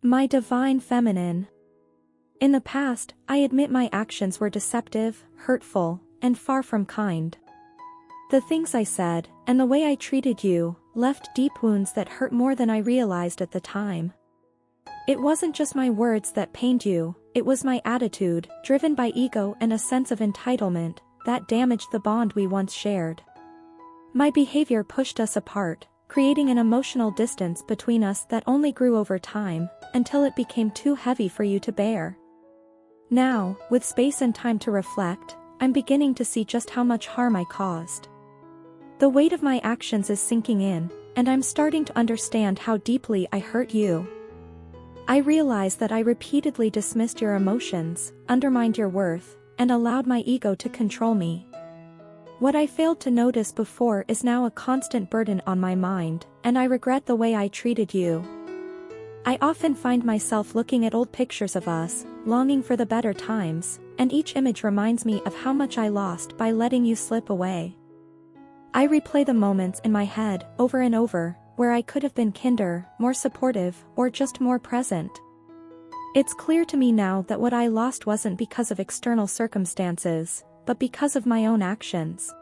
My divine feminine. In the past, I admit my actions were deceptive, hurtful, and far from kind. The things I said, and the way I treated you, left deep wounds that hurt more than I realized at the time. It wasn't just my words that pained you, it was my attitude, driven by ego and a sense of entitlement, that damaged the bond we once shared. My behavior pushed us apart, creating an emotional distance between us that only grew over time, until it became too heavy for you to bear. Now, with space and time to reflect, I'm beginning to see just how much harm I caused. The weight of my actions is sinking in, and I'm starting to understand how deeply I hurt you. I realize that I repeatedly dismissed your emotions, undermined your worth, and allowed my ego to control me. What I failed to notice before is now a constant burden on my mind, and I regret the way I treated you. I often find myself looking at old pictures of us, longing for the better times, and each image reminds me of how much I lost by letting you slip away. I replay the moments in my head, over and over, where I could have been kinder, more supportive, or just more present. It's clear to me now that what I lost wasn't because of external circumstances, but because of my own actions.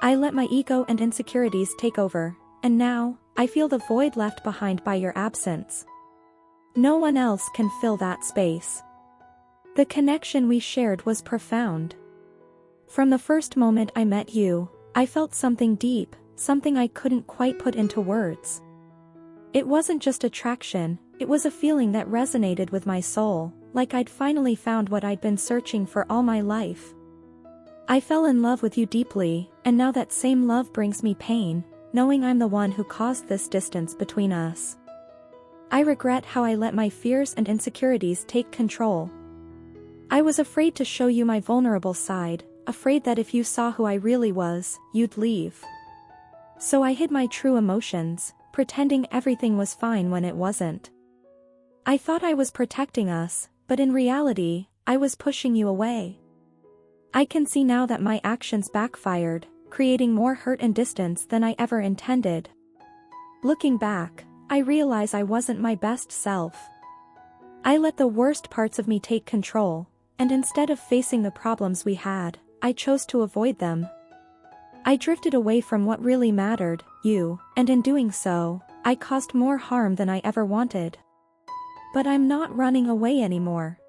I let my ego and insecurities take over, and now, I feel the void left behind by your absence. No one else can fill that space. The connection we shared was profound. From the first moment I met you, I felt something deep, something I couldn't quite put into words. It wasn't just attraction, it was a feeling that resonated with my soul, like I'd finally found what I'd been searching for all my life. I fell in love with you deeply, and now that same love brings me pain, knowing I'm the one who caused this distance between us. I regret how I let my fears and insecurities take control. I was afraid to show you my vulnerable side, afraid that if you saw who I really was, you'd leave. So I hid my true emotions, pretending everything was fine when it wasn't. I thought I was protecting us, but in reality, I was pushing you away. I can see now that my actions backfired, creating more hurt and distance than I ever intended. Looking back, I realize I wasn't my best self. I let the worst parts of me take control, and instead of facing the problems we had, I chose to avoid them. I drifted away from what really mattered, you, and in doing so, I caused more harm than I ever wanted. But I'm not running away anymore.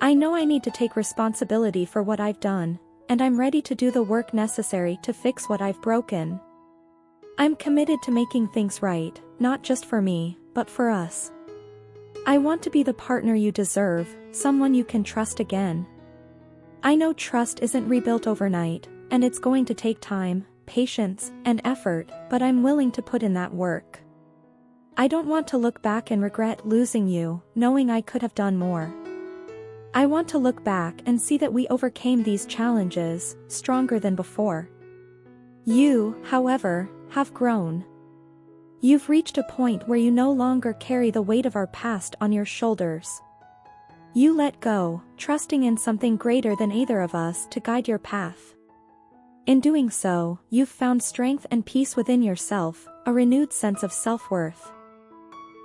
I know I need to take responsibility for what I've done, and I'm ready to do the work necessary to fix what I've broken. I'm committed to making things right, not just for me, but for us. I want to be the partner you deserve, someone you can trust again. I know trust isn't rebuilt overnight, and it's going to take time, patience, and effort, but I'm willing to put in that work. I don't want to look back and regret losing you, knowing I could have done more. I want to look back and see that we overcame these challenges, stronger than before. You, however, have grown. You've reached a point where you no longer carry the weight of our past on your shoulders. You let go, trusting in something greater than either of us to guide your path. In doing so, you've found strength and peace within yourself, a renewed sense of self-worth.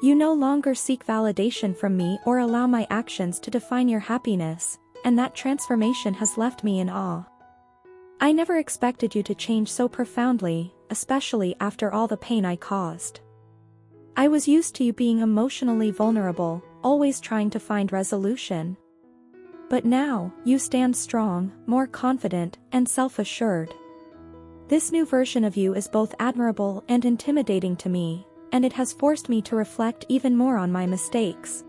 You no longer seek validation from me or allow my actions to define your happiness, and that transformation has left me in awe. I never expected you to change so profoundly, especially after all the pain I caused. I was used to you being emotionally vulnerable, always trying to find resolution. But now, you stand strong, more confident, and self-assured. This new version of you is both admirable and intimidating to me, and it has forced me to reflect even more on my mistakes.